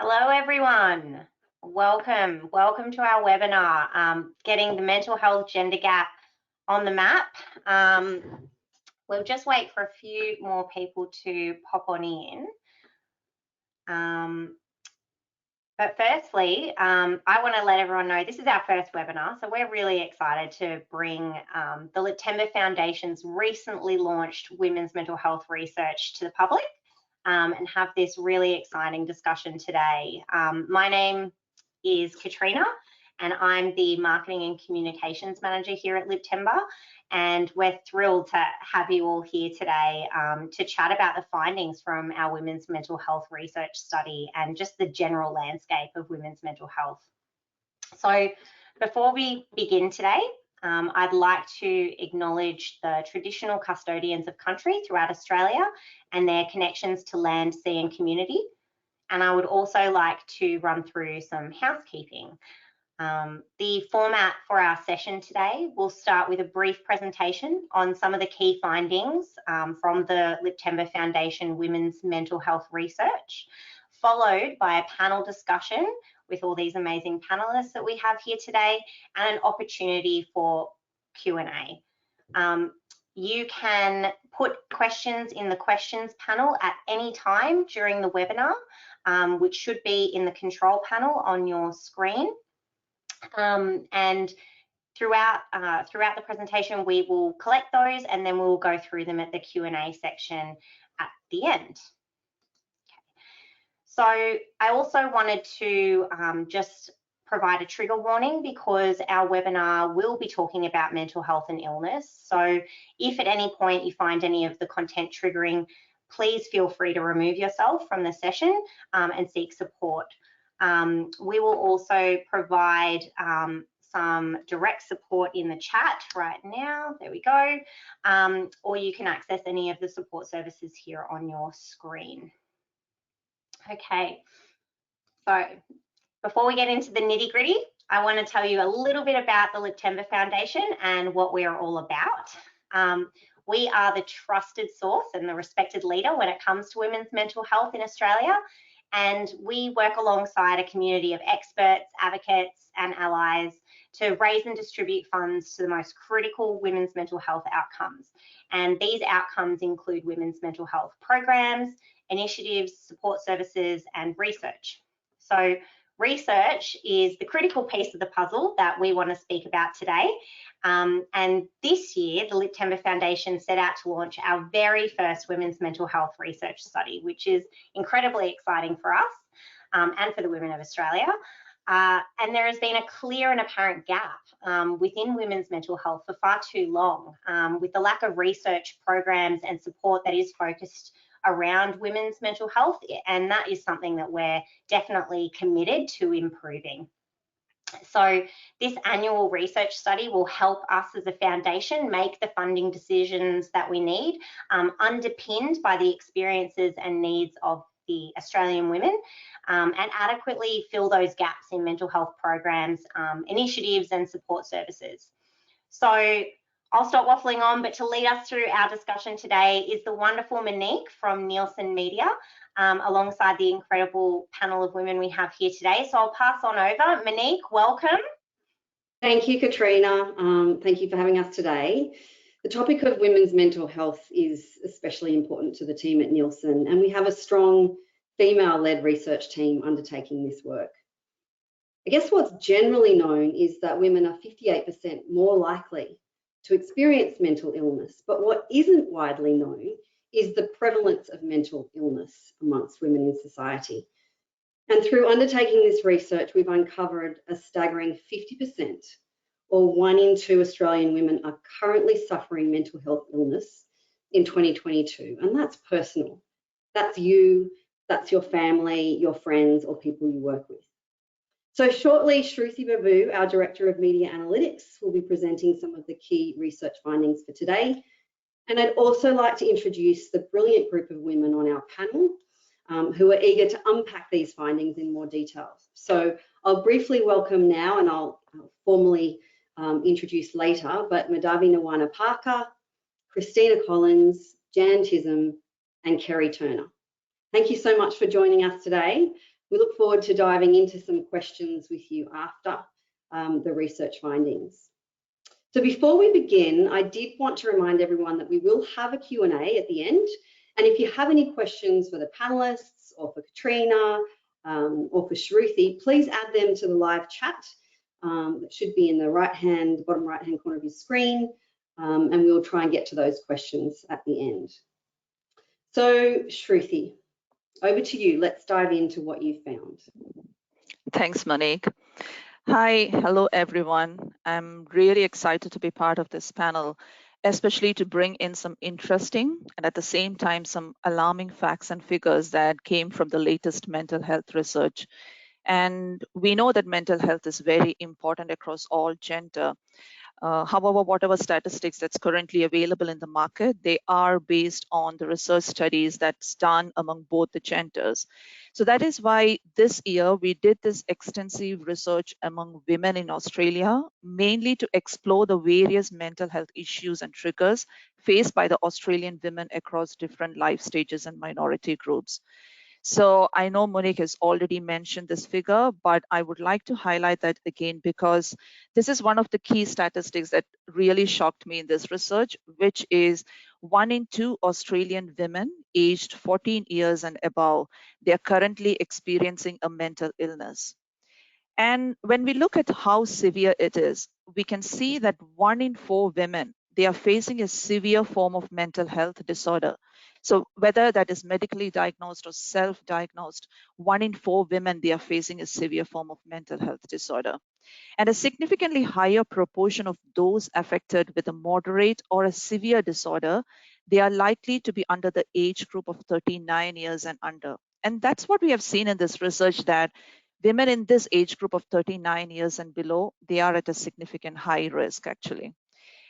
Hello, everyone. Welcome to our webinar, Getting the Mental Health Gender Gap on the Map. We'll just wait for a few more people to pop on in. But firstly, I want to let everyone know this is our first webinar, so we're really excited to bring the Liptember Foundation's recently launched women's mental health research to the public. And have this really exciting discussion today. My name is Katrina, and I'm the Marketing and Communications Manager here at Liptember, and we're thrilled to have you all here today to chat about the findings from our women's mental health research study and just the general landscape of women's mental health. So before we begin today, I'd like to acknowledge the traditional custodians of country throughout Australia and their connections to land, sea and community. And I would also like to run through some housekeeping. The format for our session today will start with a brief presentation on some of the key findings from the Liptember Foundation Women's Mental Health Research, followed by a panel discussion with all these amazing panelists that we have here today and an opportunity for Q&A. You can put questions in the questions panel at any time during the webinar, which should be in the control panel on your screen. And throughout the presentation, we will collect those and then we'll go through them at the Q&A section at the end. So I also wanted to just provide a trigger warning because our webinar will be talking about mental health and illness. So if at any point you find any of the content triggering, please feel free to remove yourself from the session and seek support. We will also provide some direct support in the chat right now. There we go. Or you can access any of the support services here on your screen. Okay, so before we get into the nitty-gritty, I want to tell you a little bit about the Liptember Foundation and what we are all about. We are the trusted source and the respected leader when it comes to women's mental health in Australia, and we work alongside a community of experts, advocates and allies to raise and distribute funds to the most critical women's mental health outcomes. And these outcomes include women's mental health programs, initiatives, support services and research. So research is the critical piece of the puzzle that we want to speak about today. And this year, the Liptember Foundation set out to launch our very first women's mental health research study, which is incredibly exciting for us and for the women of Australia. And there has been a clear and apparent gap within women's mental health for far too long, with the lack of research programs and support that is focused around women's mental health, and that is something that we're definitely committed to improving. So this annual research study will help us as a foundation make the funding decisions that we need, underpinned by the experiences and needs of the Australian women, and adequately fill those gaps in mental health programs, initiatives and support services. So I'll stop waffling on, but to lead us through our discussion today is the wonderful Monique from Nielsen Media, alongside the incredible panel of women we have here today. So I'll pass on over. Monique, welcome. Thank you, Katrina. Thank you for having us today. The topic of women's mental health is especially important to the team at Nielsen, and we have a strong female-led research team undertaking this work. I guess what's generally known is that women are 58% more likely to experience mental illness, but what isn't widely known is the prevalence of mental illness amongst women in society. And through undertaking this research, we've uncovered a staggering 50%, or 1 in 2 Australian women are currently suffering mental health illness in 2022, and that's personal. That's you, that's your family, your friends, or people you work with. So shortly, Shruti Babu, our Director of Media Analytics, will be presenting some of the key research findings for today. And I'd also like to introduce the brilliant group of women on our panel who are eager to unpack these findings in more detail. So I'll briefly welcome now, and I'll formally introduce later, but Madhavi Nawana Parker, Christina Collins, Jan Chisholm, and Kerry Turner. Thank you so much for joining us today. We look forward to diving into some questions with you after the research findings. So before we begin, I did want to remind everyone that we will have a Q&A at the end. And if you have any questions for the panelists or for Katrina or for Shruti, please add them to the live chat. That should be in the bottom right-hand corner of your screen. And we'll try and get to those questions at the end. So Shruti, over to you. Let's dive into what you found. Thanks, Monique. Hi, hello everyone. I'm really excited to be part of this panel, especially to bring in some interesting and at the same time some alarming facts and figures that came from the latest mental health research. And we know that mental health is very important across all gender. However, whatever statistics that's currently available in the market, they are based on the research studies that's done among both the genders. So that is why this year we did this extensive research among women in Australia, mainly to explore the various mental health issues and triggers faced by the Australian women across different life stages and minority groups. So I know Monique has already mentioned this figure, but I would like to highlight that again because this is one of the key statistics that really shocked me in this research, which is 1 in 2 Australian women aged 14 years and above, they are currently experiencing a mental illness. And when we look at how severe it is, we can see that 1 in 4 women, they are facing a severe form of mental health disorder. So whether that is medically diagnosed or self-diagnosed, 1 in 4 women, they are facing a severe form of mental health disorder. And a significantly higher proportion of those affected with a moderate or a severe disorder, they are likely to be under the age group of 39 years and under. And that's what we have seen in this research, that women in this age group of 39 years and below, they are at a significant high risk actually.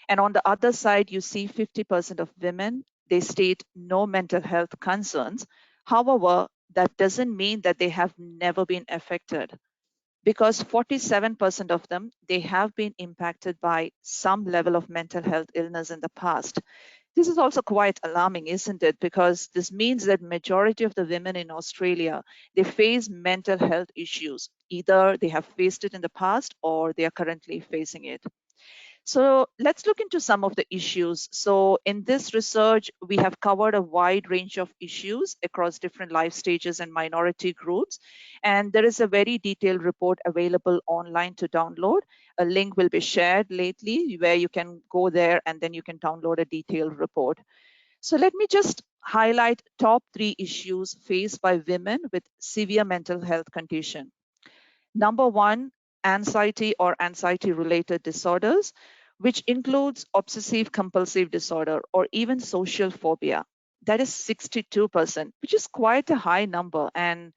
And on the other side, you see 50% of women, they state no mental health concerns. However, that doesn't mean that they have never been affected, because 47% of them, they have been impacted by some level of mental health illness in the past. This is also quite alarming, isn't it? Because this means that majority of the women in Australia, they face mental health issues. Either they have faced it in the past or they are currently facing it. So let's look into some of the issues. So in this research, we have covered a wide range of issues across different life stages and minority groups. And there is a very detailed report available online to download. A link will be shared lately where you can go there and then you can download a detailed report. So let me just highlight top 3 issues faced by women with severe mental health condition. Number 1, anxiety or anxiety-related disorders, which includes obsessive compulsive disorder or even social phobia. That is 62%, which is quite a high number, and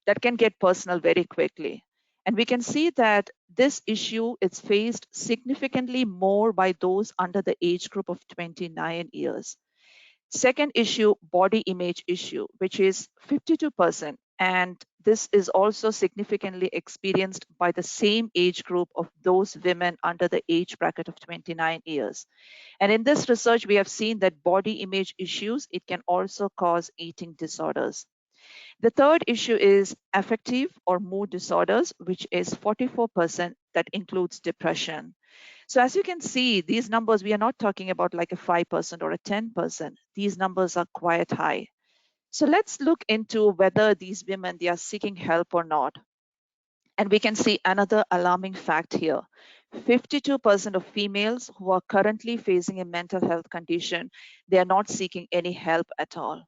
that can get personal very quickly. And we can see that this issue is faced significantly more by those under the age group of 29 years. Second issue, body image issue, which is 52%. And this is also significantly experienced by the same age group of those women under the age bracket of 29 years. And in this research, we have seen that body image issues, it can also cause eating disorders. The third issue is affective or mood disorders, which is 44%, that includes depression. So as you can see, these numbers, we are not talking about like a 5% or a 10%. These numbers are quite high. So let's look into whether these women, they are seeking help or not. And we can see another alarming fact here. 52% of females who are currently facing a mental health condition, they are not seeking any help at all.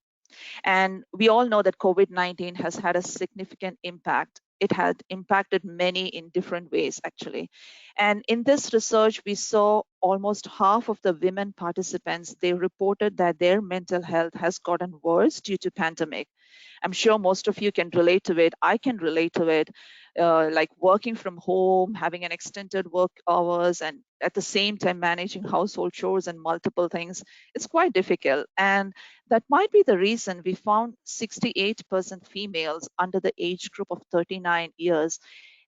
And we all know that COVID-19 has had a significant impact. It had impacted many in different ways, actually. And in this research, we saw almost half of the women participants, they reported that their mental health has gotten worse due to pandemic. I'm sure most of you can relate to it. I can relate to it, like working from home, having an extended work hours, and at the same time managing household chores and multiple things. It's quite difficult. And that might be the reason we found 68% females under the age group of 39 years.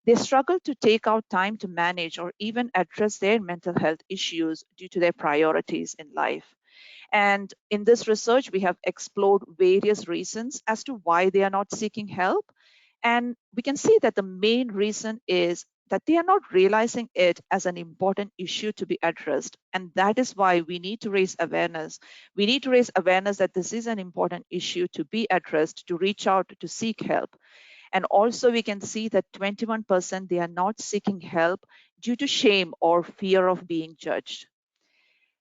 They struggle to take out time to manage or even address their mental health issues due to their priorities in life. And in this research, we have explored various reasons as to why they are not seeking help. And we can see that the main reason is that they are not realizing it as an important issue to be addressed. And that is why we need to raise awareness. We need to raise awareness that this is an important issue to be addressed, to reach out, to seek help. And also we can see that 21% they are not seeking help due to shame or fear of being judged.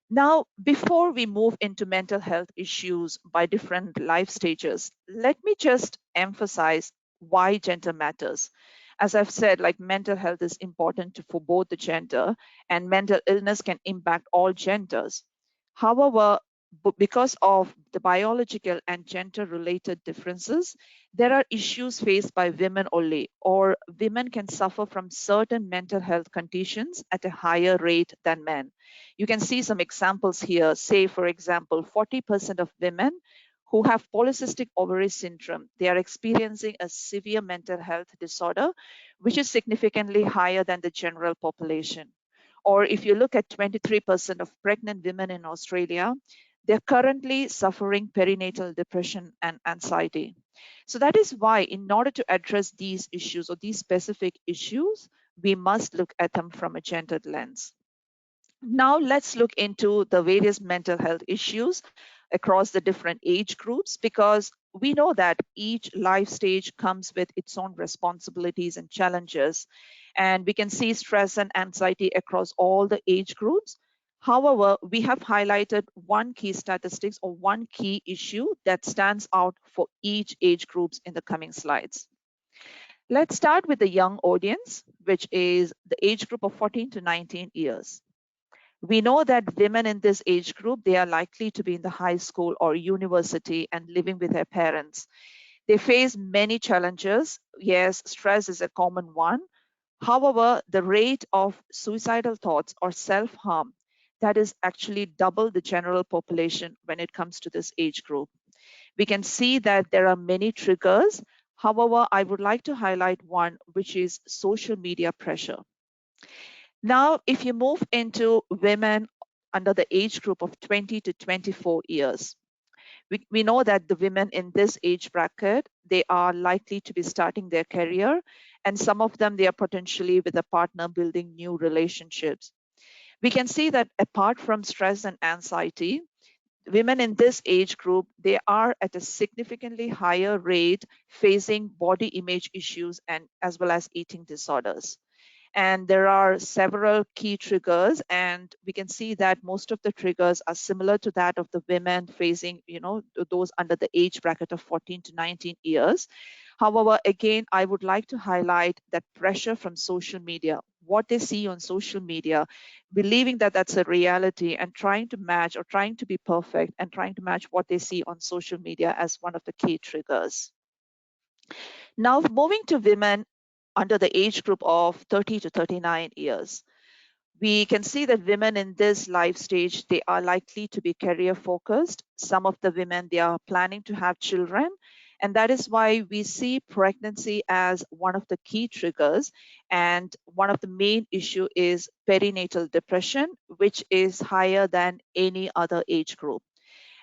Now, before we move into mental health issues by different life stages, let me just emphasize why gender matters. As I've said, like mental health is important for both the gender, and mental illness can impact all genders. However, because of the biological and gender related differences, there are issues faced by women only, or women can suffer from certain mental health conditions at a higher rate than men. You can see some examples here. Say, for example, 40% of women who have polycystic ovary syndrome, they are experiencing a severe mental health disorder, which is significantly higher than the general population. Or if you look at 23% of pregnant women in Australia, they're currently suffering perinatal depression and anxiety. So that is why, in order to address these issues or these specific issues, we must look at them from a gendered lens. Now let's look into the various mental health issues across the different age groups, because we know that each life stage comes with its own responsibilities and challenges. And we can see stress and anxiety across all the age groups. However, we have highlighted one key statistics or one key issue that stands out for each age groups in the coming slides. Let's start with the young audience, which is the age group of 14 to 19 years. We know that women in this age group, they are likely to be in the high school or university and living with their parents. They face many challenges. Yes, stress is a common one. However, the rate of suicidal thoughts or self-harm, that is actually double the general population when it comes to this age group. We can see that there are many triggers. However, I would like to highlight one, which is social media pressure. Now, if you move into women under the age group of 20 to 24 years, we know that the women in this age bracket, they are likely to be starting their career, and some of them, they are potentially with a partner building new relationships. We can see that apart from stress and anxiety, women in this age group, they are at a significantly higher rate facing body image issues and as well as eating disorders. And there are several key triggers, and we can see that most of the triggers are similar to that of the women facing, those under the age bracket of 14 to 19 years. However, again, I would like to highlight that pressure from social media, what they see on social media, believing that that's a reality and trying to match or trying to be perfect and trying to match what they see on social media as one of the key triggers. Now, moving to women under the age group of 30 to 39 years. We can see that women in this life stage, they are likely to be career focused. Some of the women, they are planning to have children. And that is why we see pregnancy as one of the key triggers. And one of the main issue is perinatal depression, which is higher than any other age group.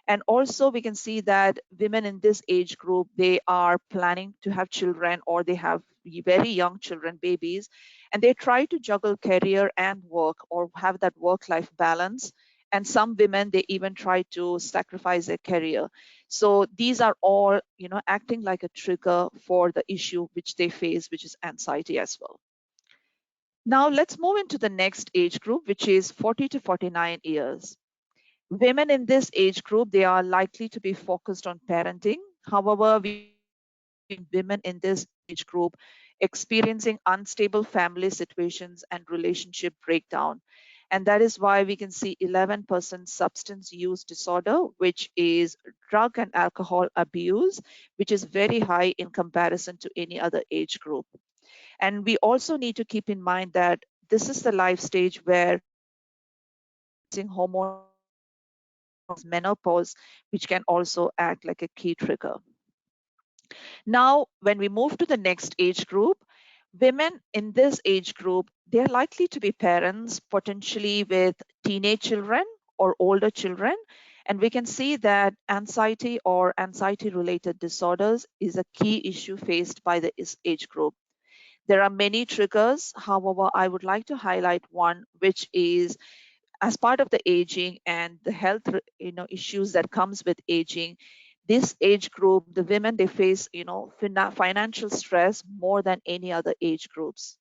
And also we can see that women in this age group, they are planning to have children or they have very young children, babies, and they try to juggle career and work or have that work-life balance. And some women, they even try to sacrifice their career. So these are all, acting like a trigger for the issue which they face, which is anxiety as well. Now let's move into the next age group, which is 40 to 49 years. Women in this age group, they are likely to be focused on parenting. However, we women in this age group experiencing unstable family situations and relationship breakdown. And that is why we can see 11% substance use disorder, which is drug and alcohol abuse, which is very high in comparison to any other age group. And we also need to keep in mind that this is the life stage where hormone menopause, which can also act like a key trigger. Now, when we move to the next age group, women in this age group, they're likely to be parents, potentially with teenage children or older children. And we can see that anxiety or anxiety-related disorders is a key issue faced by the age group. There are many triggers. However, I would like to highlight one, which is as part of the aging and the health issues that comes with aging. This age group, the women, they face financial stress more than any other age groups.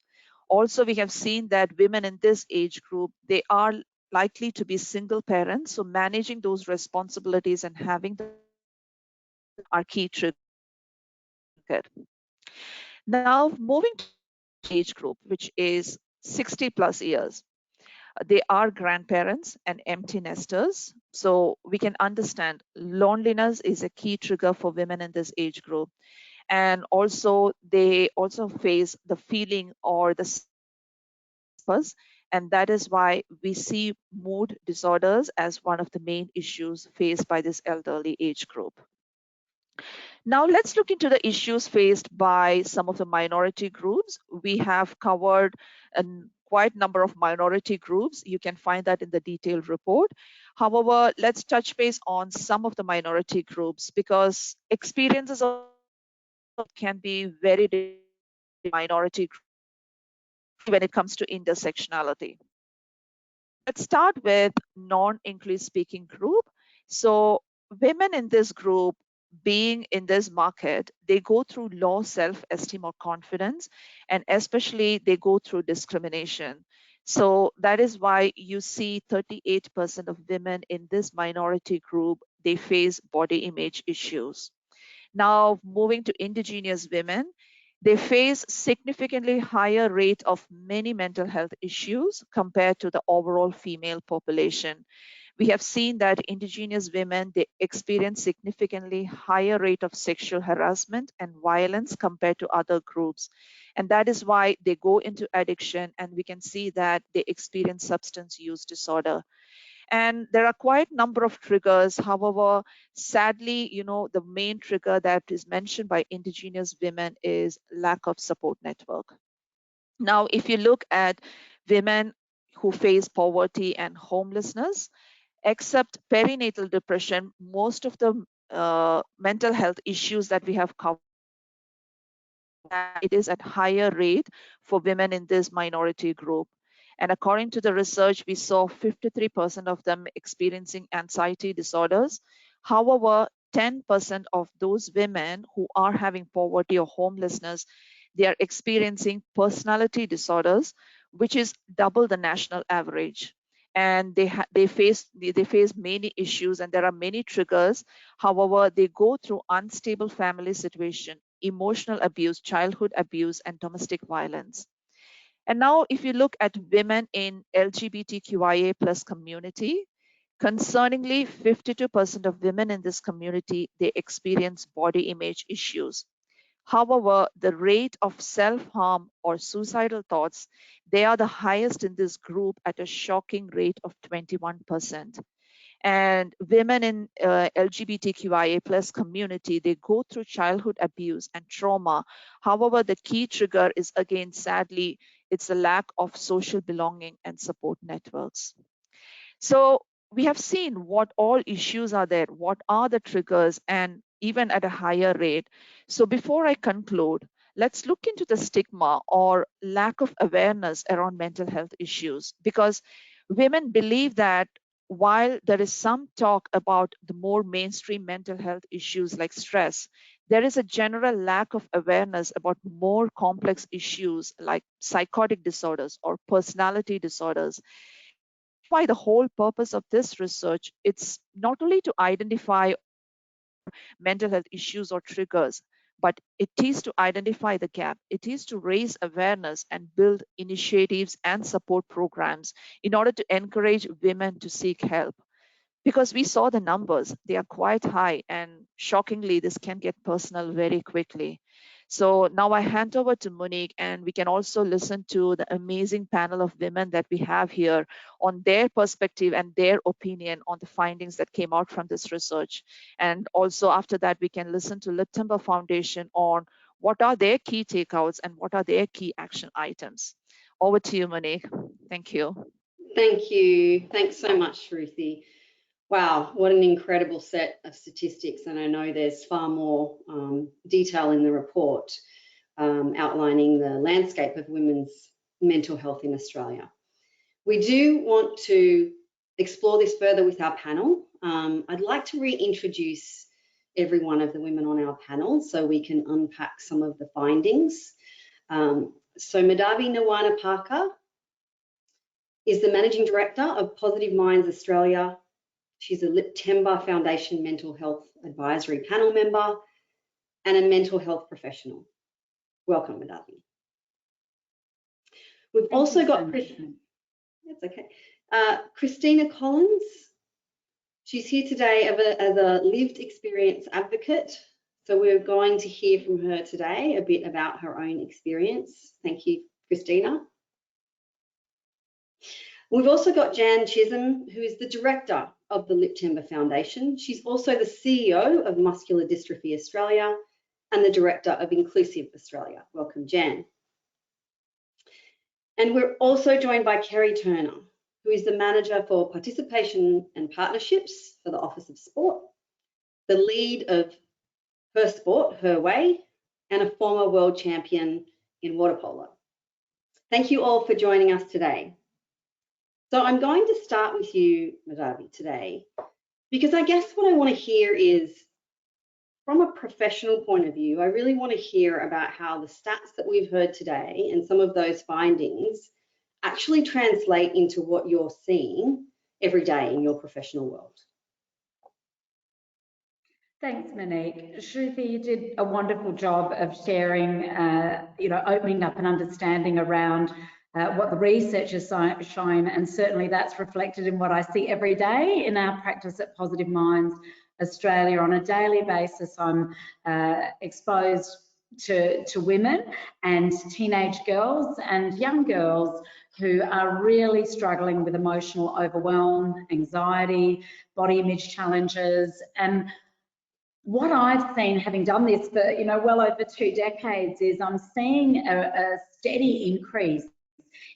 Also, we have seen that women in this age group, they are likely to be single parents, so managing those responsibilities and having the are key trigger. Now moving to age group, which is 60 plus years. They are grandparents and empty nesters. So we can understand loneliness is a key trigger for women in this age group. And also they also face the feeling or the purpose, and that is why we see mood disorders as one of the main issues faced by this elderly age group. Now let's look into the issues faced by some of the minority groups. We have covered a quite number of minority groups. You can find that in the detailed report. However, let's touch base on some of the minority groups because experiences can be very different minority groups, especially when it comes to intersectionality. Let's start with non-English speaking group. So women in this group, being in this market, they go through low self-esteem or confidence, and especially they go through discrimination. So that is why you see 38% of women in this minority group, they face body image issues. Now, moving to indigenous women, they face significantly higher rate of many mental health issues compared to the overall female population. We have seen that indigenous women, they experience significantly higher rate of sexual harassment and violence compared to other groups. And that is why they go into addiction, and we can see that they experience substance use disorder. And there are quite a number of triggers. However, sadly, the main trigger that is mentioned by indigenous women is lack of support network. Now, if you look at women who face poverty and homelessness, except perinatal depression, most of the mental health issues that we have covered, it is at higher rate for women in this minority group. And according to the research, we saw 53% of them experiencing anxiety disorders. However, 10% of those women who are having poverty or homelessness, they are experiencing personality disorders, which is double the national average. And they face many issues, and there are many triggers. However, they go through unstable family situation, emotional abuse, childhood abuse, and domestic violence. And now, if you look at women in LGBTQIA plus community, concerningly, 52% of women in this community, they experience body image issues. However, the rate of self-harm or suicidal thoughts, they are the highest in this group at a shocking rate of 21%. And women in LGBTQIA plus community, they go through childhood abuse and trauma. However, the key trigger is, again, sadly, it's a lack of social belonging and support networks. So we have seen what all issues are there, what are the triggers, and even at a higher rate. So before I conclude, let's look into the stigma or lack of awareness around mental health issues, because women believe that while there is some talk about the more mainstream mental health issues like stress, there is a general lack of awareness about more complex issues like psychotic disorders or personality disorders. Why the whole purpose of this research, it's not only to identify mental health issues or triggers, but it is to identify the gap. It is to raise awareness and build initiatives and support programs in order to encourage women to seek help. Because we saw the numbers, they are quite high, and shockingly, this can get personal very quickly. So now I hand over to Monique, and we can also listen to the amazing panel of women that we have here on their perspective and their opinion on the findings that came out from this research. And also after that, we can listen to Liptember Foundation on what are their key takeouts and what are their key action items. Over to you, Monique. Thank you. Thank you. Thanks so much, Ruthie. Wow, what an incredible set of statistics. And I know there's far more detail in the report outlining the landscape of women's mental health in Australia. We do want to explore this further with our panel. I'd like to reintroduce every one of the women on our panel so we can unpack some of the findings. So Madhavi Nawana Parker is the Managing Director of Positive Minds Australia. She's a Liptember Foundation Mental Health Advisory Panel member and a mental health professional. Welcome, Madhavi. We've also got Christina Collins. She's here today as a lived experience advocate. So we're going to hear from her today a bit about her own experience. Thank you, Christina. We've also got Jan Chisholm, who is the director of the Liptember Foundation. She's also the CEO of Muscular Dystrophy Australia and the director of Inclusive Australia. Welcome, Jan. And we're also joined by Kerry Turner, who is the manager for participation and partnerships for the Office of Sport, the lead of Her Sport, Her Way, and a former world champion in water polo. Thank you all for joining us today. So I'm going to start with you, Madhavi, today, because I guess what I want to hear is, from a professional point of view, I really want to hear about how the stats that we've heard today and some of those findings actually translate into what you're seeing every day in your professional world. Thanks, Monique. Shruti, you did a wonderful job of sharing, opening up an understanding around what the research has shown, and certainly that's reflected in what I see every day in our practice at Positive Minds Australia. On a daily basis, I'm exposed to women and teenage girls and young girls who are really struggling with emotional overwhelm, anxiety, body image challenges. And what I've seen, having done this for well over 2 decades, is I'm seeing a steady increase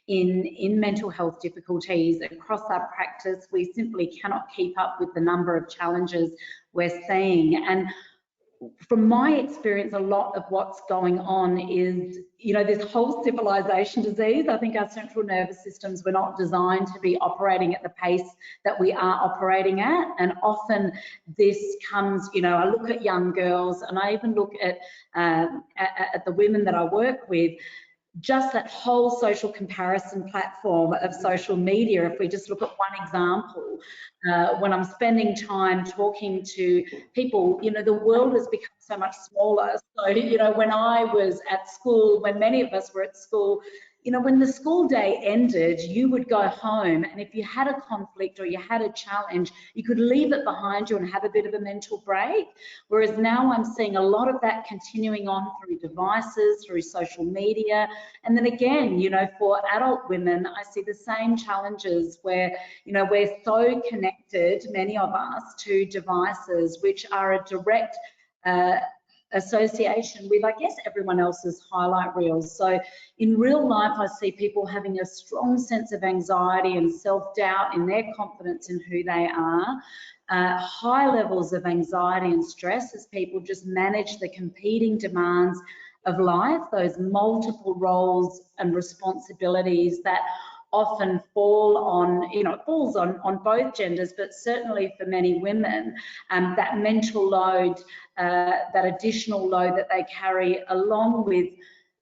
in mental health difficulties across our practice. We simply cannot keep up with the number of challenges we're seeing. And from my experience, a lot of what's going on is, this whole civilization disease. I think our central nervous systems were not designed to be operating at the pace that we are operating at. And often this comes, I look at young girls, and I even look at the women that I work with. Just that whole social comparison platform of social media, if we just look at one example, when I'm spending time talking to people, the world has become so much smaller. So, when I was at school, when many of us were at school, when the school day ended, you would go home, and if you had a conflict or you had a challenge, you could leave it behind you and have a bit of a mental break. Whereas now I'm seeing a lot of that continuing on through devices, through social media. And then again, for adult women, I see the same challenges where, we're so connected, many of us, to devices, which are a direct association with, I guess, everyone else's highlight reels. So in real life, I see people having a strong sense of anxiety and self-doubt in their confidence in who they are, high levels of anxiety and stress as people just manage the competing demands of life, those multiple roles and responsibilities that often fall on, it falls on both genders, but certainly for many women, that mental load, that additional load that they carry, along with,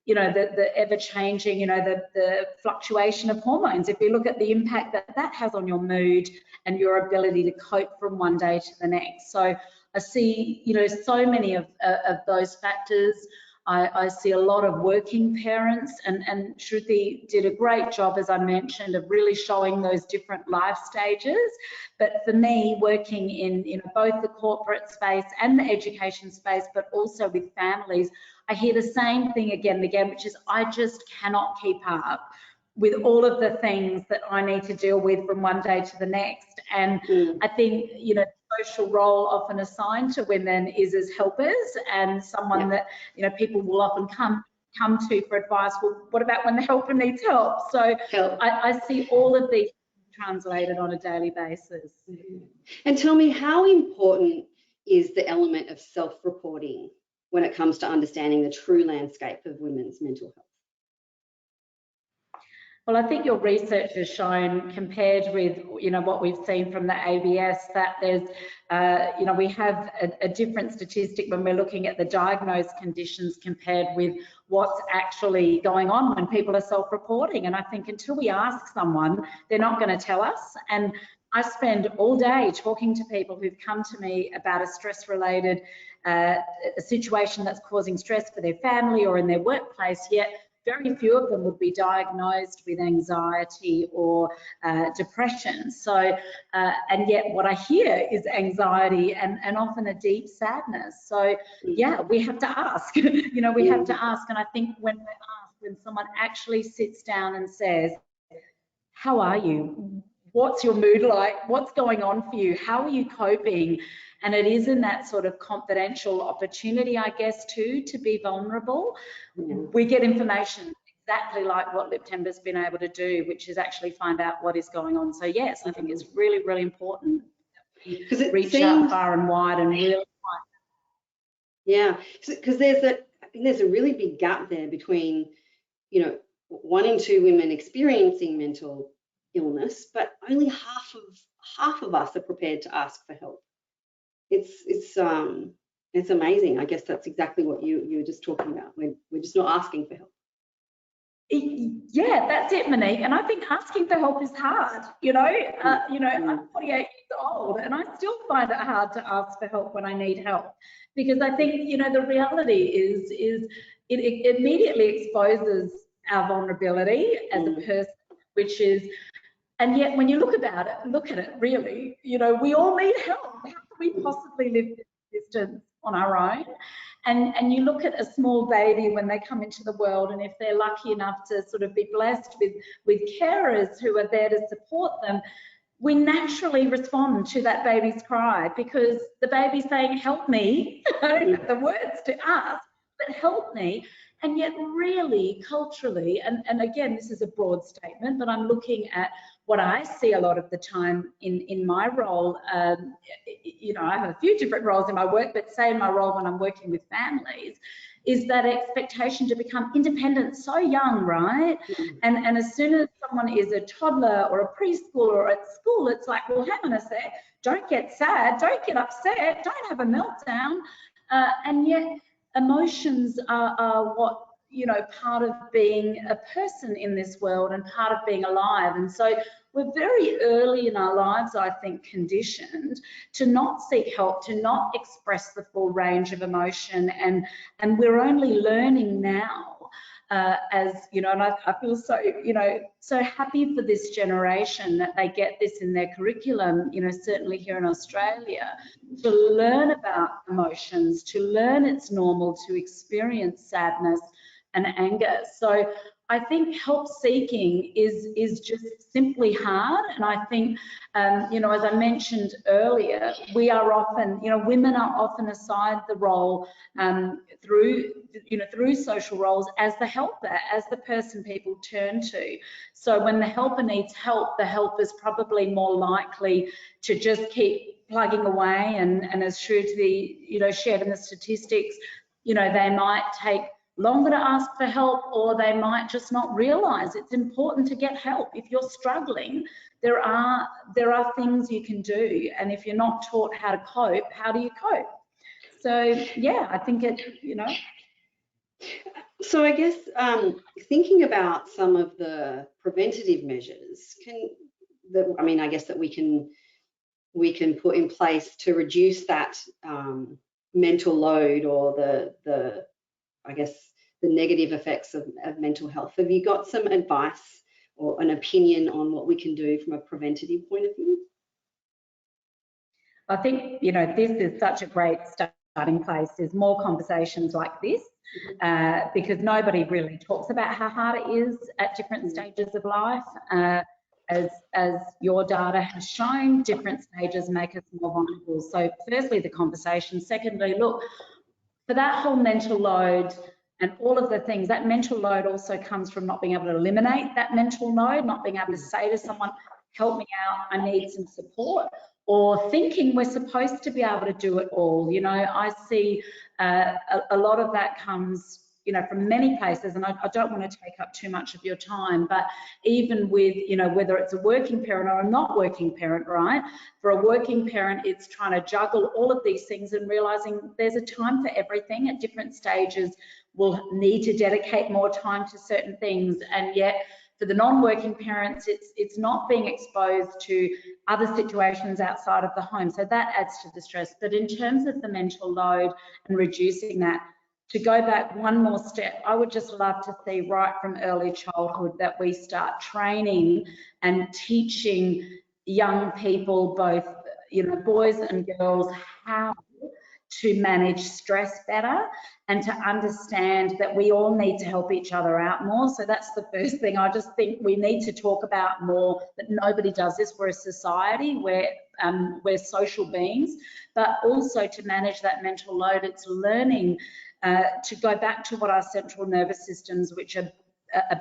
the ever-changing, the fluctuation of hormones. If you look at the impact that has on your mood and your ability to cope from one day to the next. So I see, so many of those factors. I see a lot of working parents, and Shruti did a great job, as I mentioned, of really showing those different life stages. But for me, working in both the corporate space and the education space, but also with families, I hear the same thing again and again, which is I just cannot keep up with all of the things that I need to deal with from one day to the next. And I think, the social role often assigned to women is as helpers, and someone that, people will often come to for advice. Well, what about when the helper needs help? So I see all of these translated on a daily basis. And tell me, how important is the element of self-reporting when it comes to understanding the true landscape of women's mental health? Well, I think your research has shown, compared with, you know, what we've seen from the ABS, that there's, you know, we have a different statistic when we're looking at the diagnosed conditions compared with what's actually going on when people are self-reporting. And I think until we ask someone, they're not going to tell us. And I spend all day talking to people who've come to me about a stress-related a situation that's causing stress for their family or in their workplace, yet very few of them would be diagnosed with anxiety or depression. So, and yet what I hear is anxiety and often a deep sadness. So, yeah, we have to ask, you know, we have to ask. And I think when we ask, when someone actually sits down and says, how are you? What's your mood like? What's going on for you? How are you coping? And it is in that sort of confidential opportunity, I guess, too, to be vulnerable. We get information exactly like what Liptember's been able to do, which is actually find out what is going on. So yes, I think it's really, really important to reach out far and wide and really find. Yeah, because there's a really big gap there between, you know, 1 in 2 women experiencing mental illness, but only half of us are prepared to ask for help. It's amazing. I guess that's exactly what you were just talking about. We're just not asking for help. Yeah, that's it, Monique. And I think asking for help is hard. You know, I'm 48 years old, and I still find it hard to ask for help when I need help, because I think, you know, the reality is it immediately exposes our vulnerability as a person, which is. And yet, when you look at it, really, you know, we all need help. How can we possibly live this distance on our own? And you look at a small baby when they come into the world, and if they're lucky enough to sort of be blessed with carers who are there to support them, we naturally respond to that baby's cry, because the baby's saying, help me. I don't have the words to ask, but help me. And yet really culturally, and again, this is a broad statement, but I'm looking at what I see a lot of the time in my role. You know, I have a few different roles in my work, but say in my role when I'm working with families, is that expectation to become independent so young, right? And as soon as someone is a toddler or a preschooler or at school, it's like, well, hang on a sec, don't get sad, don't get upset, don't have a meltdown. And yet emotions are what, you know, part of being a person in this world and part of being alive. And so we're very early in our lives, I think, conditioned to not seek help, to not express the full range of emotion. And we're only learning now, as, you know, and I feel so, you know, so happy for this generation that they get this in their curriculum, you know, certainly here in Australia, to learn about emotions, to learn it's normal to experience sadness and anger. So I think help seeking is just simply hard. And I think, you know, as I mentioned earlier, we are often, you know, women are often assigned the role through social roles as the helper, as the person people turn to. So when the helper needs help, the helper's probably more likely to just keep plugging away. And as Shruti, you know, shared in the statistics, you know, they might take longer to ask for help, or they might just not realise it's important to get help. If you're struggling, there are things you can do, and if you're not taught how to cope, how do you cope? So yeah, I think it, you know. So I guess thinking about some of the preventative measures, I guess that we can put in place to reduce that mental load, or the I guess the negative effects of mental health. Have you got some advice or an opinion on what we can do from a preventative point of view? I think, you know, this is such a great starting place. There's more conversations like this, because nobody really talks about how hard it is at different stages of life. As your data has shown, different stages make us more vulnerable. So firstly, the conversation. Secondly, look, for that whole mental load and all of the things, that mental load also comes from not being able to eliminate that mental load, not being able to say to someone, help me out, I need some support, or thinking we're supposed to be able to do it all. You know, I see a lot of that comes, you know, from many places, and I don't want to take up too much of your time, but even with, you know, whether it's a working parent or a not working parent, right? For a working parent, it's trying to juggle all of these things and realizing there's a time for everything. At different stages, we'll need to dedicate more time to certain things, and yet for the non-working parents, it's not being exposed to other situations outside of the home. So that adds to the stress. But in terms of the mental load and reducing that, to go back one more step, I would just love to see right from early childhood that we start training and teaching young people, both, you know, boys and girls, how to manage stress better and to understand that we all need to help each other out more. So that's the first thing. I just think we need to talk about more, that nobody does this. We're a society, we're social beings, but also to manage that mental load, it's learning to go back to what our central nervous systems, which are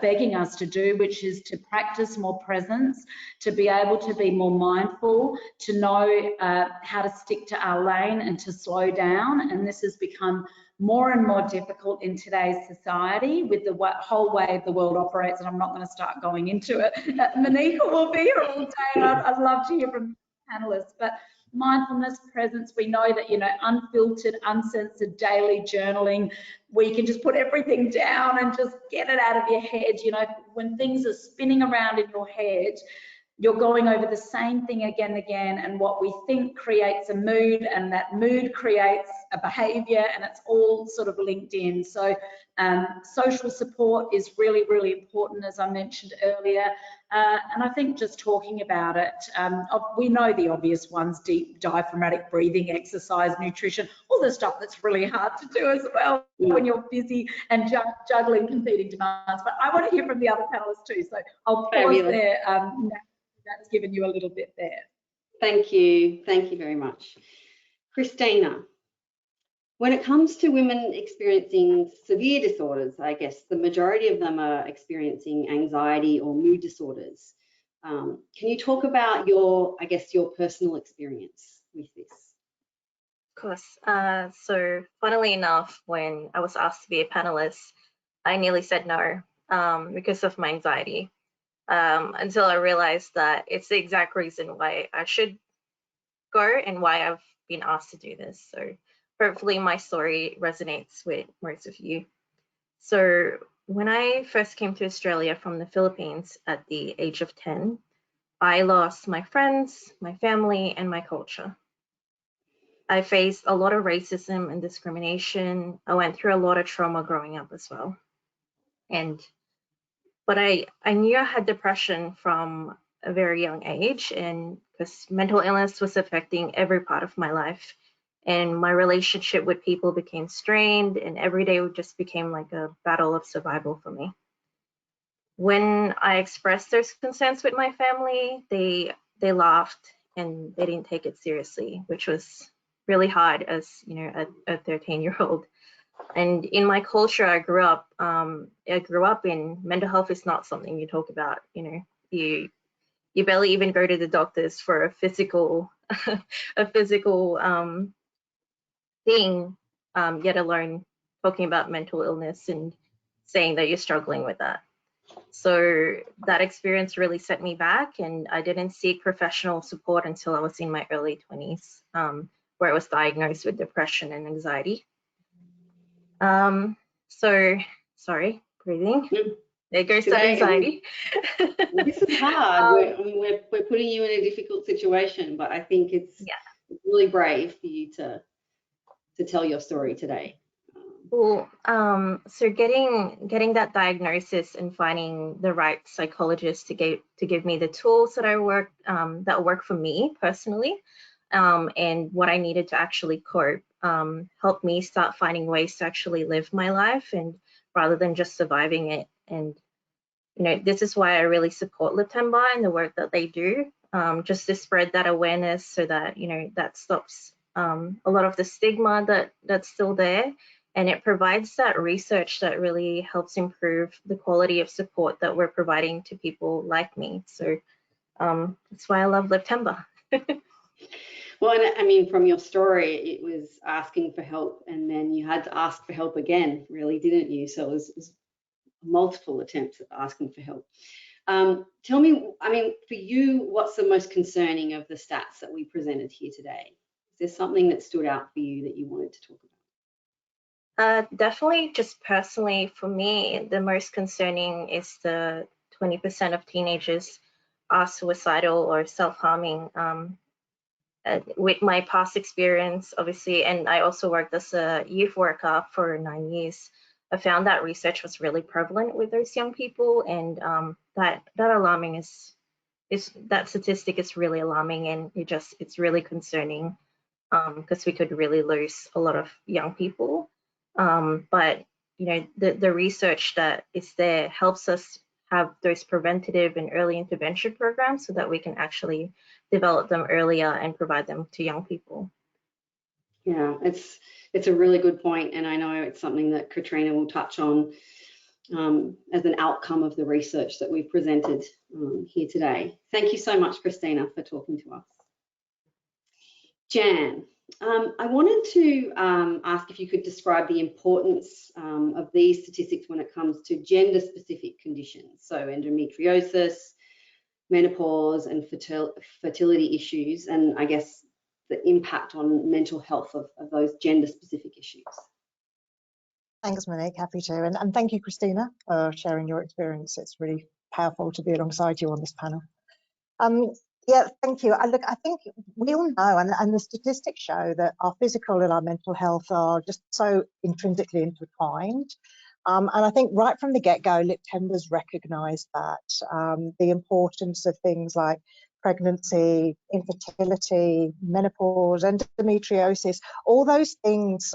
begging us to do, which is to practice more presence, to be able to be more mindful, to know how to stick to our lane and to slow down. And this has become more and more difficult in today's society with the whole way the world operates, and I'm not going to start going into it. Monique will be here all day, and I'd love to hear from panelists, but mindfulness, presence, we know that, you know, unfiltered, uncensored daily journaling, we can just put everything down and just get it out of your head. You know, when things are spinning around in your head, you're going over the same thing again and again, and what we think creates a mood, and that mood creates a behavior, and it's all sort of linked in. So social support is really, really important, as I mentioned earlier. And I think just talking about it, we know the obvious ones: deep diaphragmatic breathing, exercise, nutrition, all the stuff that's really hard to do as well when you're busy and juggling competing demands. But I want to hear from the other panelists too, so I'll pause there. That's given you a little bit there. Thank you very much. Christina, when it comes to women experiencing severe disorders, I guess the majority of them are experiencing anxiety or mood disorders. Can you talk about your personal experience with this? Of course. So funnily enough, when I was asked to be a panelist, I nearly said no because of my anxiety. Until I realized that it's the exact reason why I should go and why I've been asked to do this. So hopefully my story resonates with most of you. So when I first came to Australia from the Philippines at the age of 10, I lost my friends, my family, and my culture. I faced a lot of racism and discrimination. I went through a lot of trauma growing up as well. But I knew I had depression from a very young age, and because mental illness was affecting every part of my life, and my relationship with people became strained, and every day just became like a battle of survival for me. When I expressed those concerns with my family, they laughed and they didn't take it seriously, which was really hard as, you know, a 13-year-old. And in my culture, I grew up in mental health is not something you talk about. You know, you barely even go to the doctors for a physical thing, yet alone talking about mental illness and saying that you're struggling with that. So that experience really set me back, and I didn't seek professional support until I was in my early 20s, where I was diagnosed with depression and anxiety. So, sorry, breathing. There goes that anxiety. This is hard. We're putting you in a difficult situation, but I think it's really brave for you to tell your story today. Well, so getting that diagnosis and finding the right psychologist to give me the tools that work for me personally, and what I needed to actually cope, helped me start finding ways to actually live my life, and rather than just surviving it. And you know, this is why I really support Liptember and the work that they do, just to spread that awareness, so that, you know, that stops a lot of the stigma that's still there, and it provides that research that really helps improve the quality of support that we're providing to people like me. So That's why I love Liptember. Well, and I mean, from your story, it was asking for help, and then you had to ask for help again, really, didn't you? So it was multiple attempts at asking for help. Tell me, I mean, for you, what's the most concerning of the stats that we presented here today? Is there something that stood out for you that you wanted to talk about? Definitely, just personally, for me, the most concerning is the 20% of teenagers are suicidal or self-harming. With my past experience, obviously, and I also worked as a youth worker for 9 years, I found that research was really prevalent with those young people, and that alarming is that statistic is really alarming, and it's really concerning because we could really lose a lot of young people. But you know, the research that is there helps us have those preventative and early intervention programs so that we can actually develop them earlier and provide them to young people. Yeah, it's a really good point, and I know it's something that Katrina will touch on as an outcome of the research that we've presented here today. Thank you so much, Christina, for talking to us. Jan, I wanted to ask if you could describe the importance of these statistics when it comes to gender-specific conditions, so endometriosis, menopause, and fertility issues, and I guess the impact on mental health of those gender-specific issues. Thanks, Monique, happy to. And thank you, Christina, for sharing your experience. It's really powerful to be alongside you on this panel. Yeah, thank you. Look, I think we all know, and the statistics show that our physical and our mental health are just so intrinsically intertwined. And I think right from the get-go, Liptember's recognised that the importance of things like pregnancy, infertility, menopause, endometriosis, all those things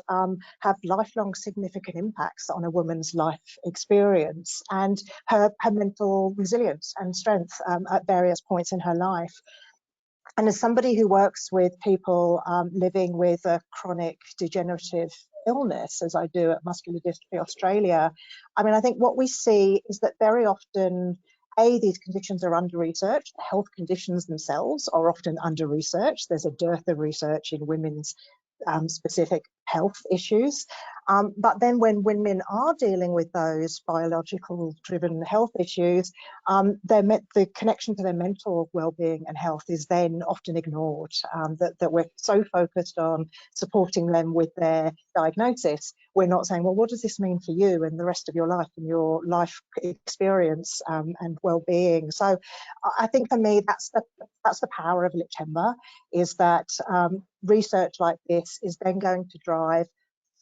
have lifelong significant impacts on a woman's life experience and her mental resilience and strength at various points in her life. And as somebody who works with people living with a chronic degenerative illness, as I do at Muscular Dystrophy Australia, I mean, I think what we see is that very often, these conditions are under-researched. The health conditions themselves are often under-researched. There's a dearth of research in women's specific health issues. But then when women are dealing with those biological-driven health issues, the connection to their mental well-being and health is then often ignored, that we're so focused on supporting them with their diagnosis. We're not saying, well, what does this mean for you and the rest of your life and your life experience and well-being? So I think for me, that's the power of Liptember, is that research like this is then going to drive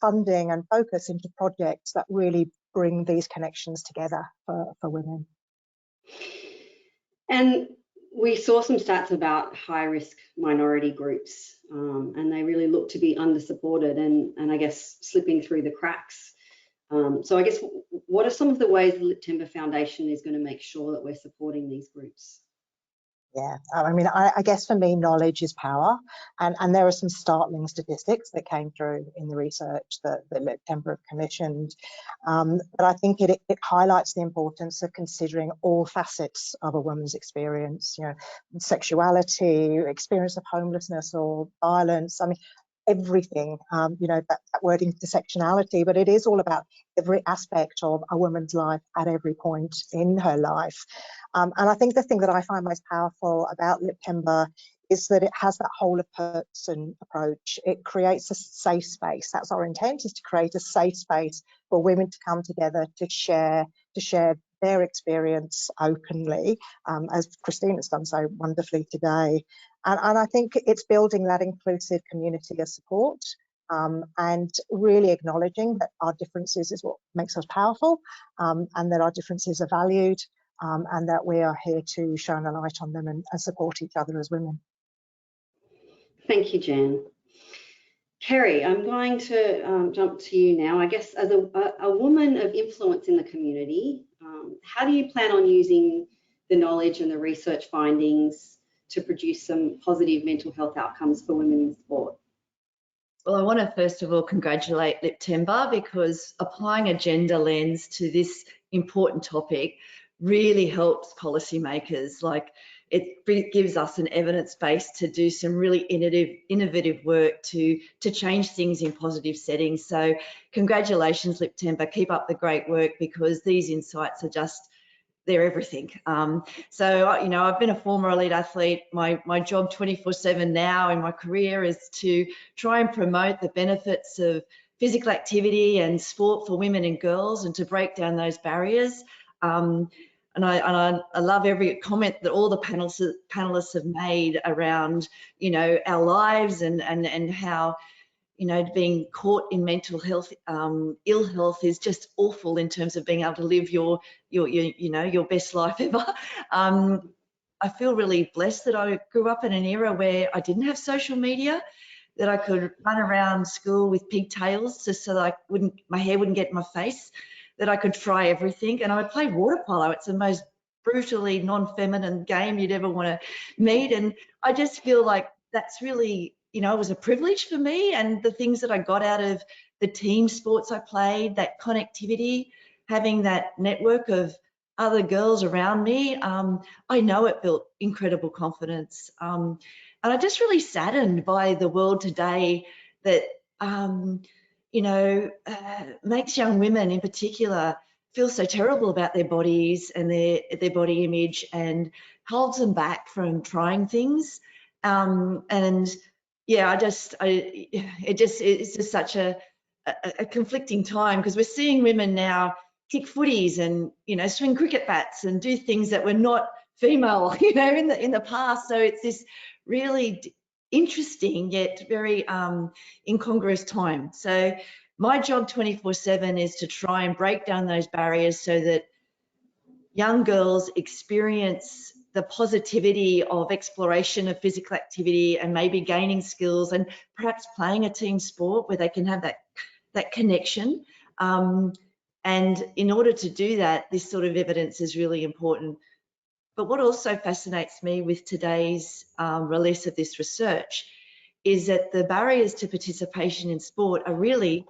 funding and focus into projects that really bring these connections together for women. And we saw some stats about high-risk minority groups, and they really look to be under-supported and I guess slipping through the cracks. So I guess, what are some of the ways the Liptember Foundation is going to make sure that we're supporting these groups? Yeah, I mean, I guess for me, knowledge is power, and there are some startling statistics that came through in the research that Liptember have commissioned. But I think it highlights the importance of considering all facets of a woman's experience, you know, sexuality, experience of homelessness or violence. I mean, everything, you know, that word intersectionality, but it is all about every aspect of a woman's life at every point in her life. And I think the thing that I find most powerful about Liptember is that it has that whole of person approach. It creates a safe space. That's our intent, is to create a safe space for women to come together to share their experience openly, as Christina's done so wonderfully today. And I think it's building that inclusive community of support, and really acknowledging that our differences is what makes us powerful, and that our differences are valued, and that we are here to shine a light on them and support each other as women. Thank you, Jan. Kerry, I'm going to jump to you now. I guess as a woman of influence in the community, how do you plan on using the knowledge and the research findings to produce some positive mental health outcomes for women in sport? Well, I want to first of all congratulate Liptember, because applying a gender lens to this important topic really helps policymakers. Like, it gives us an evidence base to do some really innovative work to change things in positive settings. So congratulations, Liptember, keep up the great work, because these insights are just, they're everything. So, you know, I've been a former elite athlete. My job 24/7 now in my career is to try and promote the benefits of physical activity and sport for women and girls, and to break down those barriers. And I love every comment that all the panelists have made around, you know, our lives and how, you know, being caught in mental health, ill health is just awful in terms of being able to live your you know, your best life ever. I feel really blessed that I grew up in an era where I didn't have social media, that I could run around school with pigtails just so that my hair wouldn't get in my face, that I could try everything. And I would play water polo. It's the most brutally non-feminine game you'd ever want to meet. And I just feel like that's really, you know, it was a privilege for me, and the things that I got out of the team sports I played, that connectivity, having that network of other girls around me, I know it built incredible confidence. And I'm just really saddened by the world today that, you know, makes young women in particular feel so terrible about their bodies and their body image, and holds them back from trying things. And yeah, it's just such a conflicting time, because we're seeing women now kick footies and, you know, swing cricket bats and do things that were not female, you know, in the past. So it's this really interesting yet very incongruous time. So my job 24/7 is to try and break down those barriers so that young girls experience the positivity of exploration of physical activity, and maybe gaining skills, and perhaps playing a team sport where they can have that connection. And in order to do that, this sort of evidence is really important. But what also fascinates me with today's release of this research is that the barriers to participation in sport are really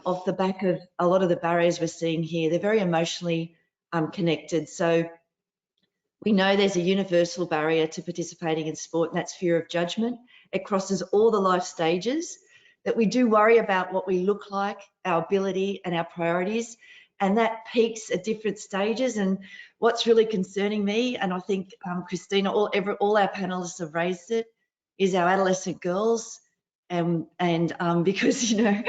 off the back of a lot of the barriers we're seeing here. They're very emotionally connected. So we know there's a universal barrier to participating in sport, and that's fear of judgment. It crosses all the life stages, that we do worry about what we look like, our ability and our priorities, and that peaks at different stages. And what's really concerning me, and I think Christina, all our panelists have raised it, is our adolescent girls. And because, you know,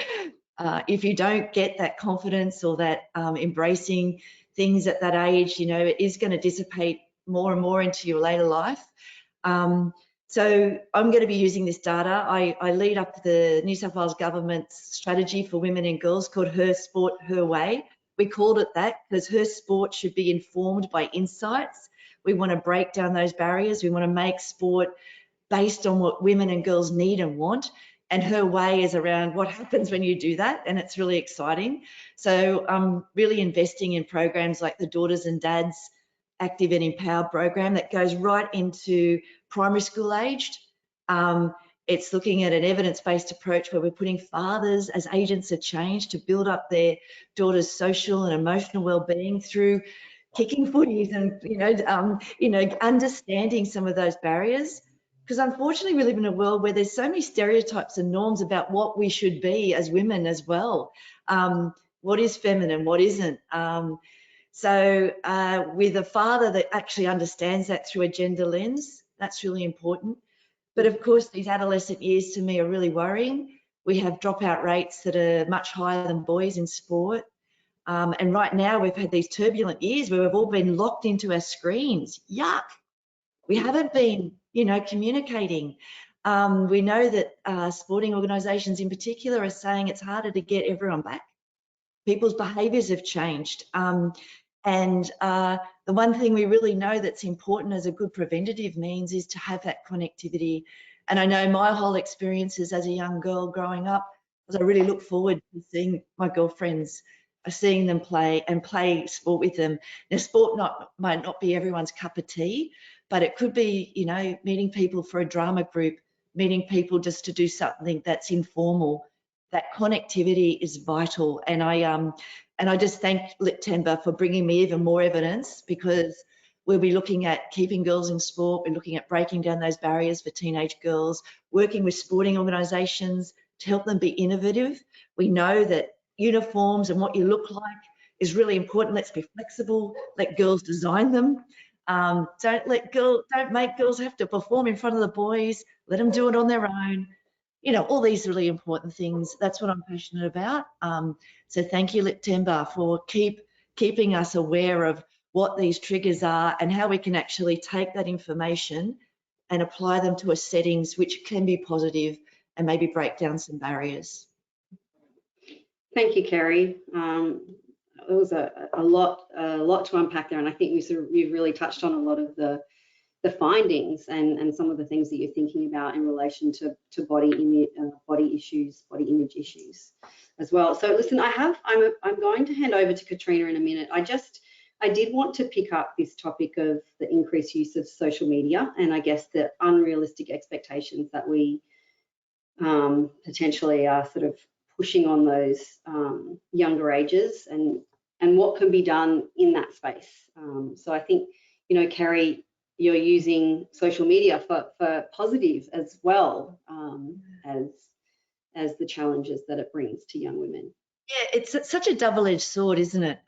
if you don't get that confidence or that embracing things at that age, you know, it is going to dissipate more and more into your later life. So I'm going to be using this data. I lead up the New South Wales government's strategy for women and girls called Her Sport, Her Way. We called it that because her sport should be informed by insights. We want to break down those barriers. We want to make sport based on what women and girls need and want. And her way is around what happens when you do that, and it's really exciting. So I'm really investing in programs like the Daughters and Dads Active and Empowered program that goes right into primary school aged. It's looking at an evidence-based approach where we're putting fathers as agents of change to build up their daughters' social and emotional well-being through kicking footies and, you know, understanding some of those barriers. Because unfortunately, we live in a world where there's so many stereotypes and norms about what we should be as women as well. What is feminine, what isn't? So with a father that actually understands that through a gender lens, that's really important. But of course, these adolescent years to me are really worrying. We have dropout rates that are much higher than boys in sport. And right now we've had these turbulent years where we've all been locked into our screens. Yuck. We haven't been, you know, communicating. We know that sporting organisations in particular are saying it's harder to get everyone back. People's behaviours have changed. And the one thing we really know that's important as a good preventative means is to have that connectivity. And I know my whole experiences as a young girl growing up was I really look forward to seeing my girlfriends, seeing them play sport with them. Now, sport might not be everyone's cup of tea, but it could be, you know, meeting people for a drama group, meeting people just to do something that's informal. That connectivity is vital. And I just thank Liptember for bringing me even more evidence, because We'll be looking at keeping girls in sport. We're looking at breaking down those barriers for teenage girls, working with sporting organisations to help them be innovative. We know that uniforms and what you look like is really important. Let's be flexible. Let girls design them. Don't make girls have to perform in front of the boys. Let them do it on their own. You know, all these really important things. That's what I'm passionate about. So thank you, Liptember, for keeping us aware of what these triggers are and how we can actually take that information and apply them to a settings which can be positive and maybe break down some barriers. Thank you, Kerry. It was a lot to unpack there, and I think you've really touched on a lot of the findings and some of the things that you're thinking about in relation to body image issues as well. So listen, I'm going to hand over to Katrina in a minute. I did want to pick up this topic of the increased use of social media, and I guess the unrealistic expectations that we potentially are sort of pushing on those younger ages, and what can be done in that space. So I think, you know, Kerry, you're using social media for positive as well as the challenges that it brings to young women. Yeah, it's such a double-edged sword, isn't it?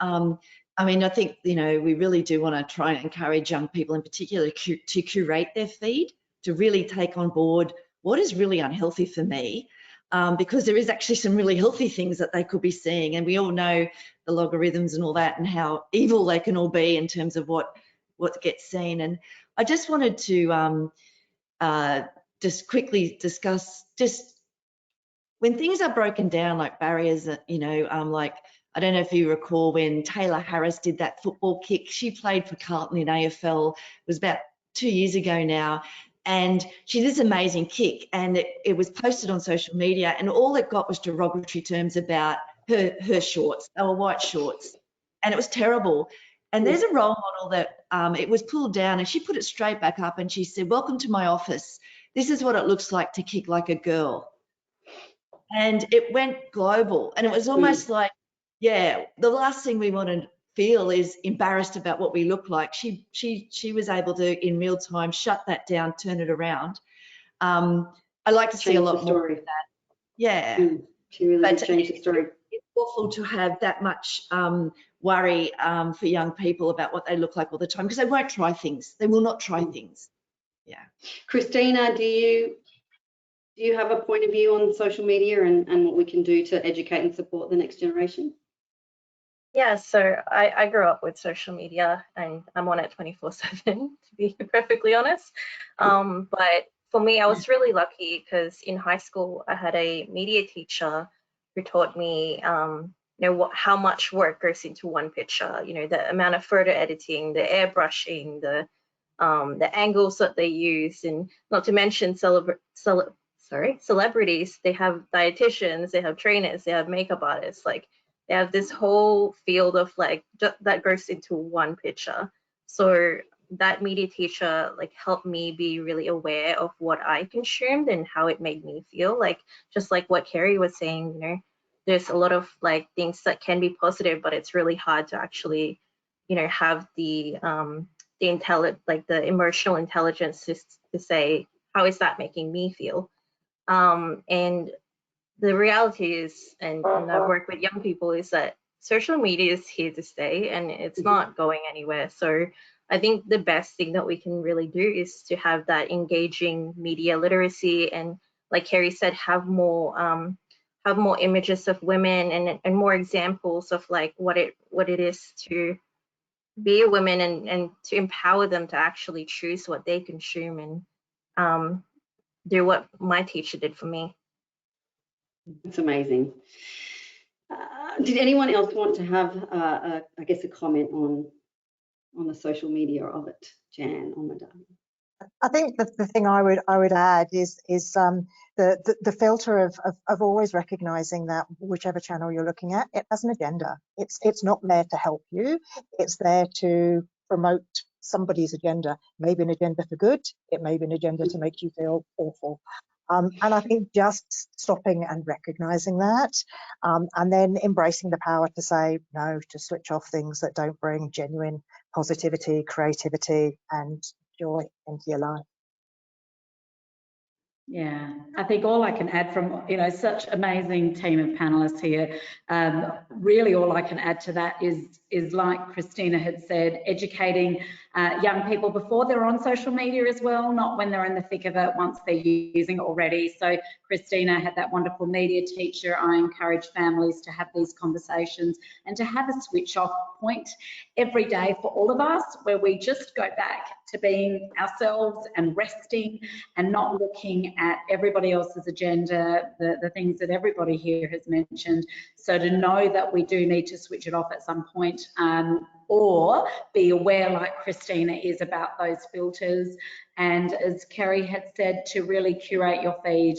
I mean, I think, you know, we really do want to try and encourage young people in particular to curate their feed, to really take on board what is really unhealthy for me, because there is actually some really healthy things that they could be seeing. And we all know the logarithms and all that and how evil they can all be in terms of what gets seen. And I just wanted to just quickly discuss just when things are broken down, like barriers, you know, like, I don't know if you recall when Taylor Harris did that football kick. She played for Carlton in AFL. It was about 2 years ago now. And she did this amazing kick, and it was posted on social media, and all it got was derogatory terms about her shorts. They were white shorts, and it was terrible. And there's a role model that it was pulled down, and she put it straight back up, and she said, "Welcome to my office. This is what it looks like to kick like a girl." And it went global, and it was almost like, yeah, the last thing we want to feel is embarrassed about what we look like. She was able to, in real time, shut that down, turn it around. I like to see a lot more of that. Yeah. She really did change the story. It's awful to have that much worry for young people about what they look like all the time, because they won't try things. They will not try things. Yeah. Christina, do you have a point of view on social media and what we can do to educate and support the next generation? Yeah, so I grew up with social media, and I'm on it 24/7, to be perfectly honest. But for me, I was really lucky because in high school, I had a media teacher who taught me, you know, how much work goes into one picture. You know, the amount of photo editing, the airbrushing, the angles that they use, and not to mention celebrities. They have dietitians, they have trainers, they have makeup artists. Like, they have this whole field of like that goes into one picture. So that media teacher like helped me be really aware of what I consumed and how it made me feel. Like, just like what Kerry was saying, you know, there's a lot of like things that can be positive, but it's really hard to actually, you know, have the emotional intelligence to say, how is that making me feel? And the reality is, and I've worked with young people, is that social media is here to stay and it's not going anywhere. So I think the best thing that we can really do is to have that engaging media literacy, and like Kerry said, have more images of women and more examples of like what it is to be a woman, and to empower them to actually choose what they consume and do what my teacher did for me. It's amazing. Did anyone else want to have, I guess, a comment on the social media of it, Jan, on the data? I think the thing I would add is the filter of always recognizing that whichever channel you're looking at, it has an agenda. It's not there to help you. It's there to promote somebody's agenda. Maybe an agenda for good. It may be an agenda to make you feel awful. And I think just stopping and recognizing that, and then embracing the power to say no, to switch off things that don't bring genuine positivity, creativity, and joy into your life. Yeah, I think all I can add from, such amazing team of panelists here, really all I can add to that is like Christina had said, educating young people before they're on social media as well, not when they're in the thick of it, once they're using it already. So Christina had that wonderful media teacher. I encourage families to have these conversations and to have a switch off point every day for all of us, where we just go back to being ourselves and resting and not looking at everybody else's agenda, the things that everybody here has mentioned. So to know that we do need to switch it off at some point, or be aware, like Christina is, about those filters. And as Kerry had said, to really curate your feed,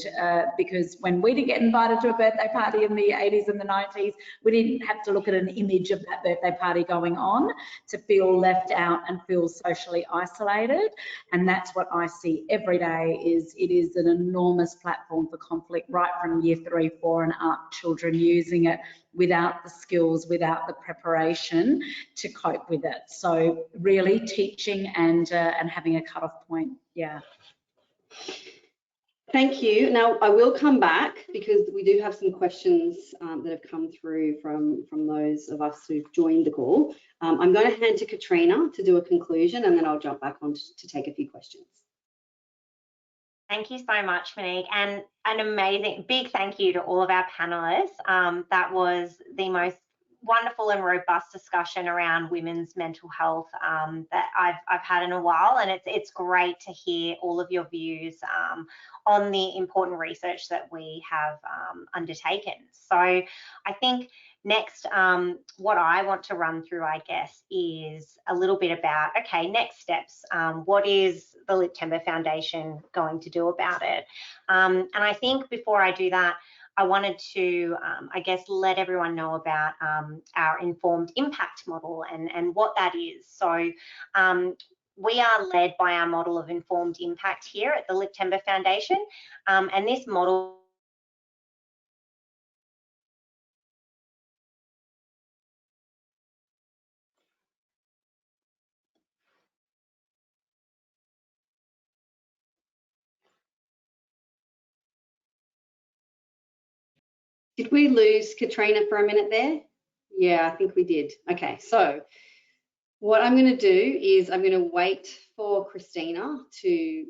because when we did get invited to a birthday party in the 80s and the 90s, we didn't have to look at an image of that birthday party going on to feel left out and feel socially isolated. And that's what I see every day. It is an enormous platform for conflict, right from year 3, 4 and up, children using it without the skills, without the preparation to cope with it. So really teaching and having a cut-off point. Yeah. Thank you. Now I will come back because we do have some questions that have come through from those of us who've joined the call. I'm going to hand to Katrina to do a conclusion, and then I'll jump back on to take a few questions. Thank you so much, Monique, and an amazing big thank you to all of our panelists. That was the most wonderful and robust discussion around women's mental health that I've had in a while, and it's great to hear all of your views on the important research that we have undertaken. So I think next, what I want to run through, I guess, is a little bit about, okay, next steps. What is the Liptember Foundation going to do about it? And I think before I do that, I wanted to, I guess, let everyone know about our informed impact model and what that is. So we are led by our model of informed impact here at the Liptember Foundation, and this model Did we lose Katrina for a minute there? Yeah, I think we did. Okay, so what I'm going to do is I'm going to wait for Katrina to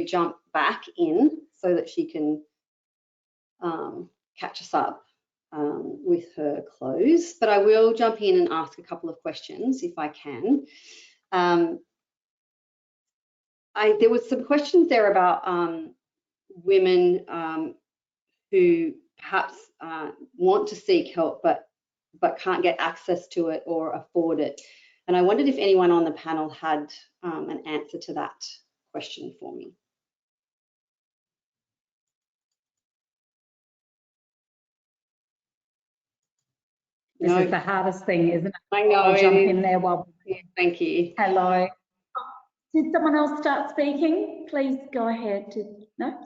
jump back in so that she can catch us up with her close. But I will jump in and ask a couple of questions if I can. There was some questions there about women who perhaps want to seek help but can't get access to it or afford it. And I wondered if anyone on the panel had an answer to that question for me. This is the hardest thing, isn't it? I know. I'll jump in there while. Yeah, thank you. Hello. Did someone else start speaking? Please go ahead. No?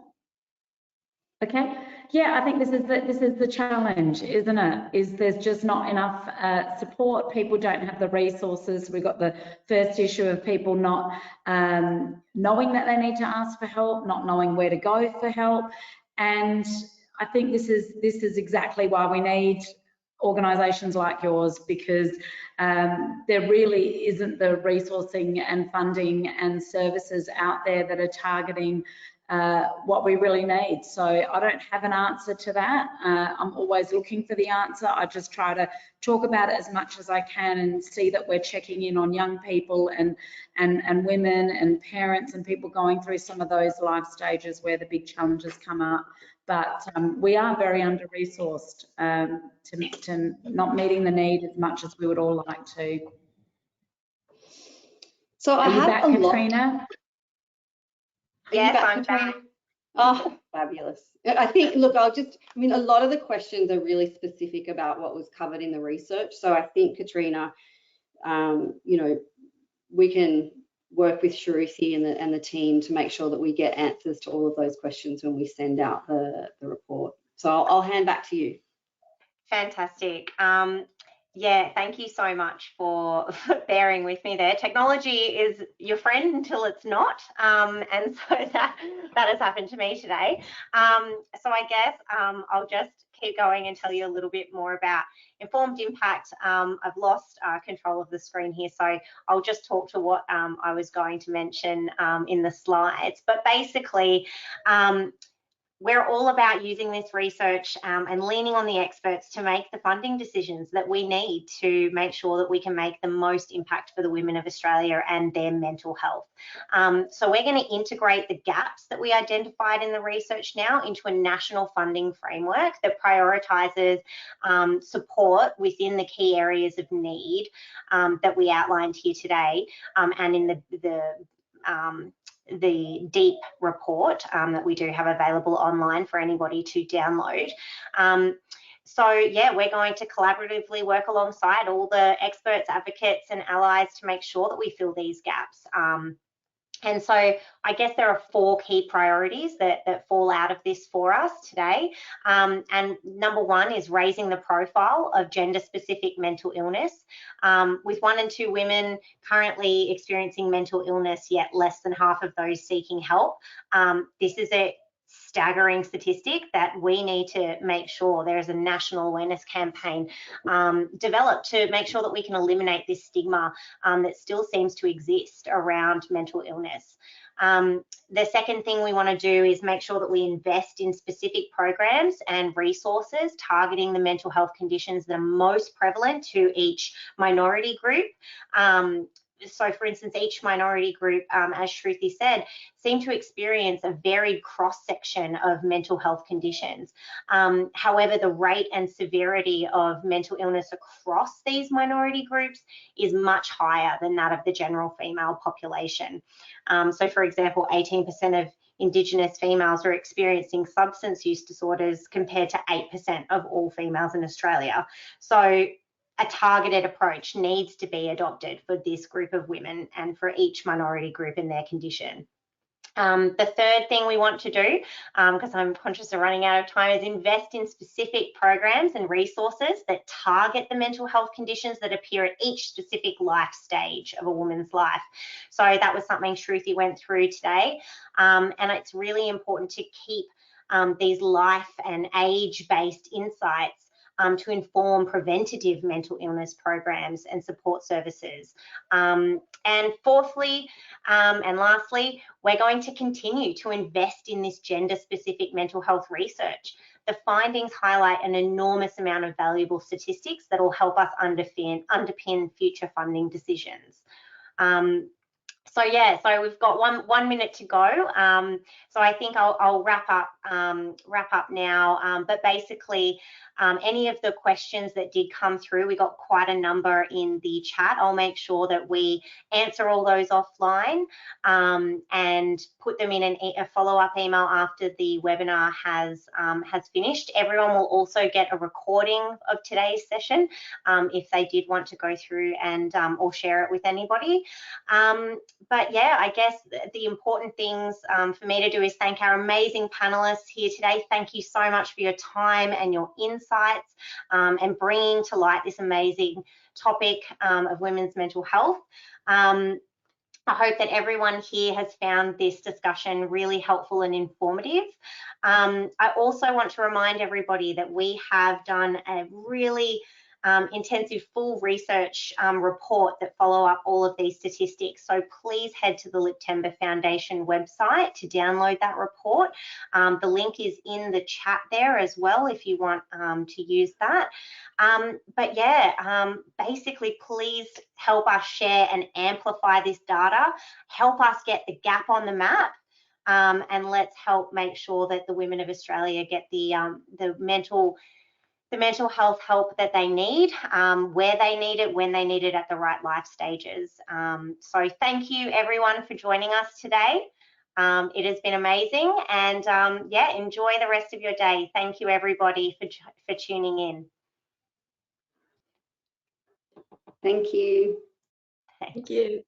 Okay. Yeah, I think this is the challenge, isn't it? Is there's just not enough support. People don't have the resources. We've got the first issue of people not knowing that they need to ask for help, not knowing where to go for help, and I think this is exactly why we need organisations like yours, because there really isn't the resourcing and funding and services out there that are targeting what we really need. So I don't have an answer to that. I'm always looking for the answer. I just try to talk about it as much as I can and see that we're checking in on young people and women and parents and people going through some of those life stages where the big challenges come up. But we are very under-resourced to not meeting the need as much as we would all like to. So I have back, Katrina? Yes, I'm back. Oh, fabulous. I think, look, I mean, a lot of the questions are really specific about what was covered in the research. So I think, Katrina, you know, we can work with Shruti and the team to make sure that we get answers to all of those questions when we send out the report. So I'll hand back to you. Fantastic. Yeah, thank you so much for bearing with me there. Technology is your friend until it's not, and so that has happened to me today. So I guess I'll just keep going and tell you a little bit more about informed impact. I've lost control of the screen here, so I'll just talk to what I was going to mention in the slides. But basically, we're all about using this research and leaning on the experts to make the funding decisions that we need to make sure that we can make the most impact for the women of Australia and their mental health. So we're going to integrate the gaps that we identified in the research now into a national funding framework that prioritises support within the key areas of need that we outlined here today, and in the deep report that we do have available online for anybody to download. So yeah, we're going to collaboratively work alongside all the experts, advocates and allies to make sure that we fill these gaps. And so I guess there are 4 key priorities that fall out of this for us today. And number 1 is raising the profile of gender-specific mental illness. With 1 in 2 women currently experiencing mental illness, yet less than half of those seeking help. This is a staggering statistic that we need to make sure there is a national awareness campaign developed to make sure that we can eliminate this stigma that still seems to exist around mental illness. The second thing we want to do is make sure that we invest in specific programs and resources targeting the mental health conditions that are most prevalent to each minority group. So for instance, each minority group, as Shruti said, seem to experience a varied cross-section of mental health conditions. However, the rate and severity of mental illness across these minority groups is much higher than that of the general female population. So for example, 18% of Indigenous females are experiencing substance use disorders compared to 8% of all females in Australia. So a targeted approach needs to be adopted for this group of women and for each minority group in their condition. The third thing we want to do, because I'm conscious of running out of time, is invest in specific programs and resources that target the mental health conditions that appear at each specific life stage of a woman's life. So that was something Shruti went through today, and it's really important to keep these life and age-based insights to inform preventative mental illness programs and support services. And fourthly, and lastly, we're going to continue to invest in this gender-specific mental health research. The findings highlight an enormous amount of valuable statistics that will help us underpin future funding decisions. So yeah, so we've got one minute to go. So I think I'll wrap up now. But basically, any of the questions that did come through, we got quite a number in the chat. I'll make sure that we answer all those offline and put them in a follow-up email after the webinar has finished. Everyone will also get a recording of today's session if they did want to go through and or share it with anybody. But yeah, I guess the important things for me to do is thank our amazing panelists here today. Thank you so much for your time and your insights and bringing to light this amazing topic of women's mental health. I hope that everyone here has found this discussion really helpful and informative. I also want to remind everybody that we have done a really intensive full research report that follow up all of these statistics. So please head to the Liptember Foundation website to download that report. The link is in the chat there as well if you want to use that. But yeah, basically please help us share and amplify this data, help us get the gap on the map. And let's help make sure that the women of Australia get the mental health help that they need, where they need it, when they need it, at the right life stages. So thank you everyone for joining us today. It has been amazing, and yeah, enjoy the rest of your day. Thank you everybody for tuning in. Thank you. Thank you.